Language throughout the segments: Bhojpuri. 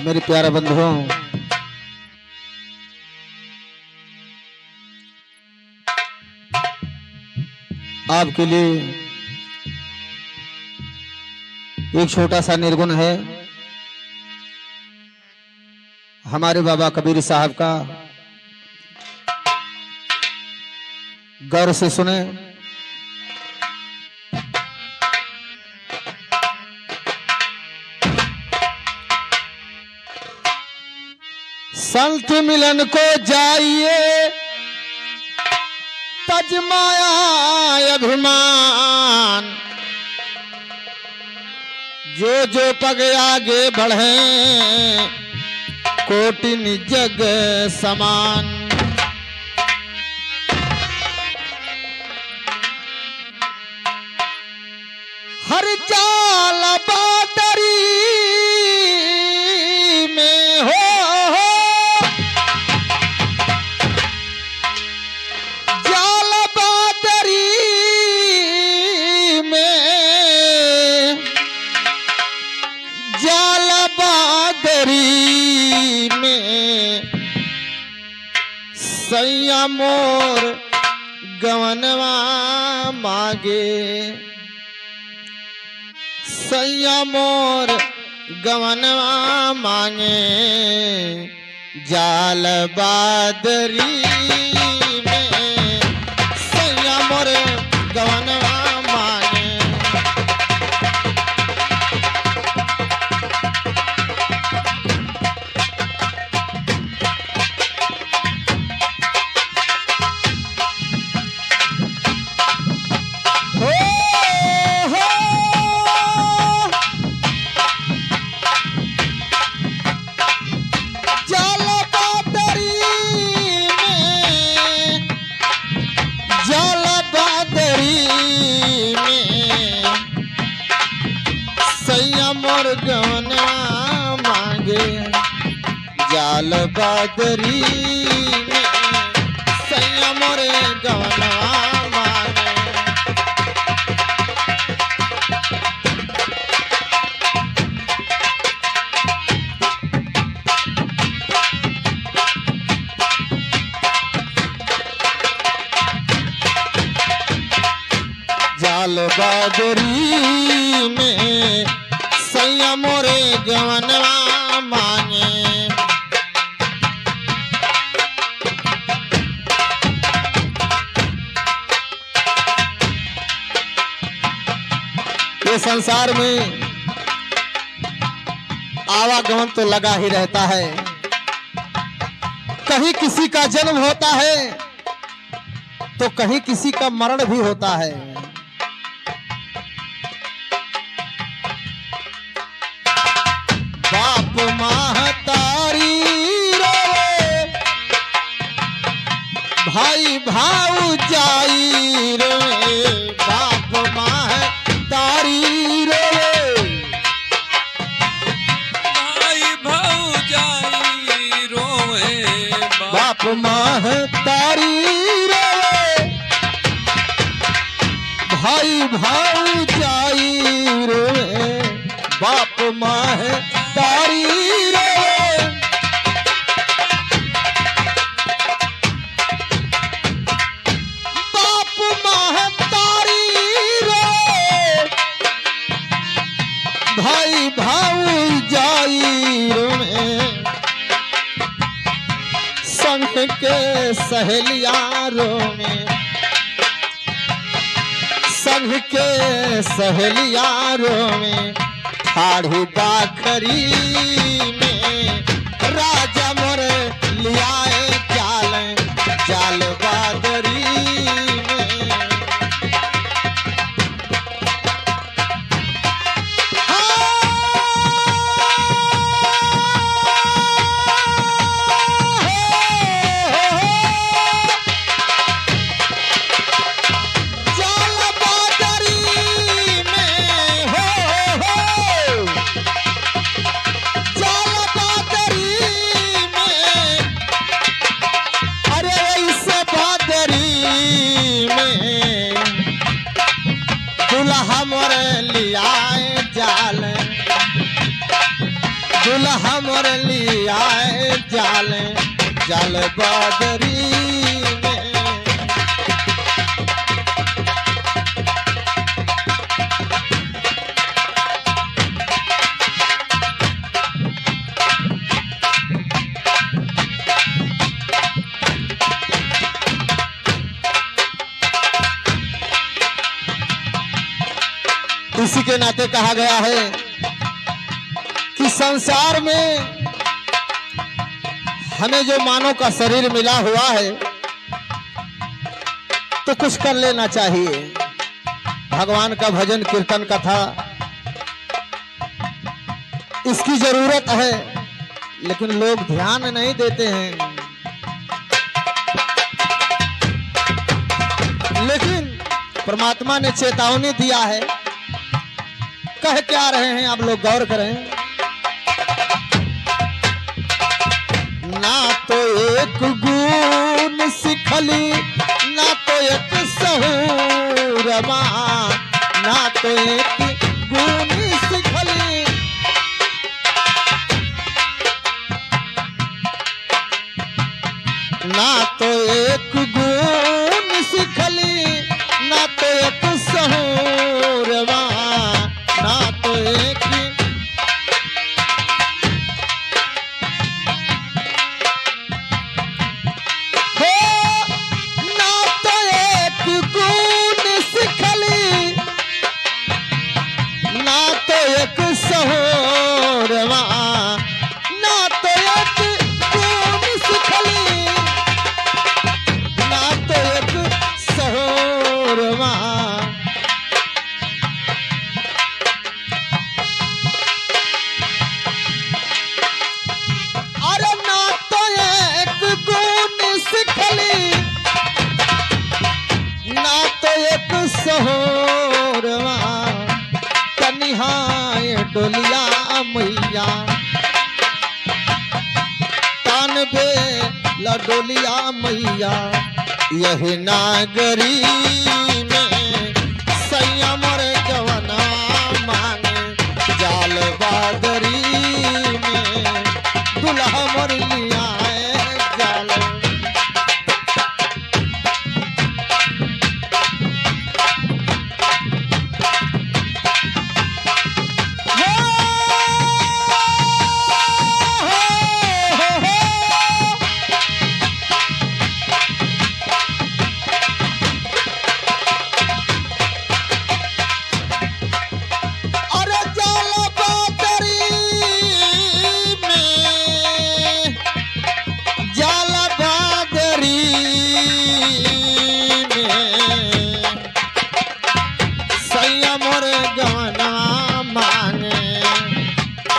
मेरे प्यारे बंधुओं, आपके लिए एक छोटा सा निर्गुण है हमारे बाबा कबीर साहब का। गौर से सुने। संत मिलन को जाइए तजमाया अभिमान, जो पग आगे बढ़े कोटिन जग समान। हर चाल बाटरी में हो जाल बाटरी में, जाल बादरी में सैया मोर गवनवा मागे, सैया मोर गवनवा मांगे जाल बादरी में, सैया मोर गवनवा मांगे। मोर गवनवा मांगे जाल बादरी में, सैया मोर गवनवा मांगे। जाल बादरी में सैया मोरे गवनवा मांगे। ये संसार में आवागमन तो लगा ही रहता है, कहीं किसी का जन्म होता है तो कहीं किसी का मरण भी होता है। बाप महतारी रे, भाई भाऊजाई रे, बाप महतारी रे, भाई भाऊजाई रोए, बाप महतारी रे, भाई भाऊजाई रे, बाप महतारी रे। बाप महतारी रे, भाई भाऊजाई रे, संग के सहेलियारों में, संग के सहेलियारों में ठाढ़ी बाखरी में राजा मोर लियाए जाल, जाल बादरी में। जाल बादरी में हो, जाल बादरी में बादरी में। इसी के नाते कहा गया है कि संसार में हमें जो मानव का शरीर मिला हुआ है तो कुछ कर लेना चाहिए। भगवान का भजन कीर्तन कथा इसकी जरूरत है, लेकिन लोग ध्यान नहीं देते हैं। लेकिन परमात्मा ने चेतावनी दिया है। कह क्या रहे हैं आप लोग गौर करें। ना तो एक गुण सिखली, ना तो एक सहूरमा, ना तो एक गुण सिखली, ना तो एक गुण सिखली, ना तो एक सहूरमा, ना तो एक सहोरवा, ना तो एक गुण सिखली, ना तो एक सहोरवा। अरे ना तो एक गुण सिखली, ना तो एक सहोरवा। कनिहाय डोलिया मैया तानबे लडोलिया मैया, यही नागरी में संयम जवना मांगे, जाल बादरी में दुल्हा मोर लिया जाल।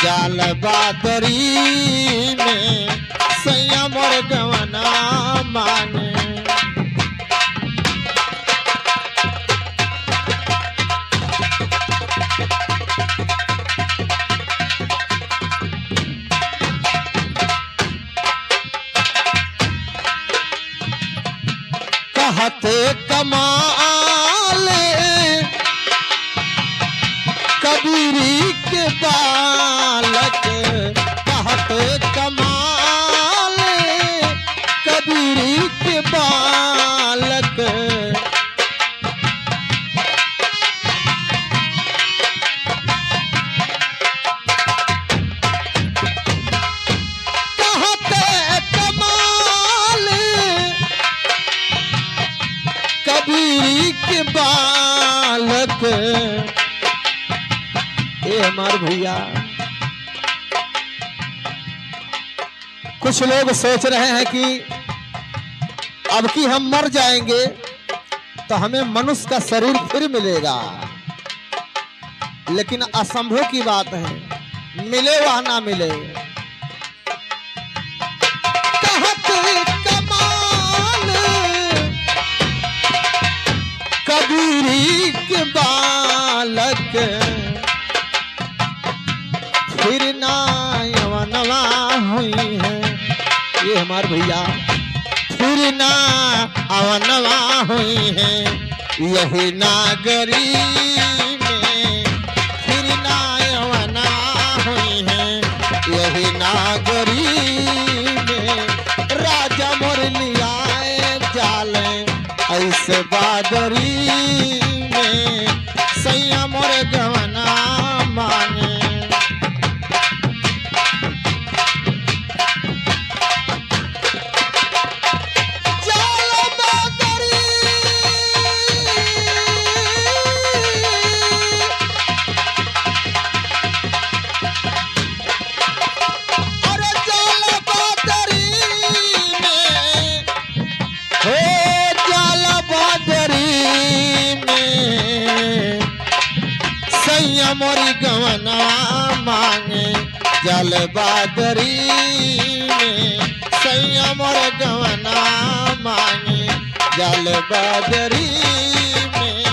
जाल बादरी में संयम और गवना मांगे। कहते कमाल कबीरी के बालक, कहते कमाल कबीरी के बालक। कहते कमाल कबीरी के बालक। ये हमारे भैया कुछ लोग सोच रहे हैं कि अब कि हम मर जाएंगे तो हमें मनुष्य का शरीर फिर मिलेगा, लेकिन असंभव की बात है, मिले वह ना मिले। कहते कमाल कबीरी के बालक, फिर ना यवनवा हुई है। ये हमारे भैया फिर ना अवनवा हुई है, यही नागरी में फिर ना यवनवा हुई है, यही नागरी में राजा ऐसे बादरी में सैया मोर गवना मांगे जाला बादरी अरे जाला बादरी में हो जाला बादरी में सैया मोरी गवना मांगे जल बादरी में सैया मोर गवना मांगे जल बादरी में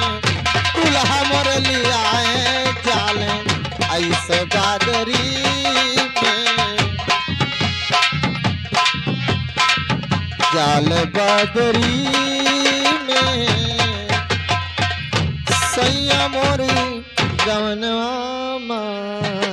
दुल्हा मोर लियाए जाले ऐसे बादरी में जाल बादरी में सैया मोरी गवनवा मां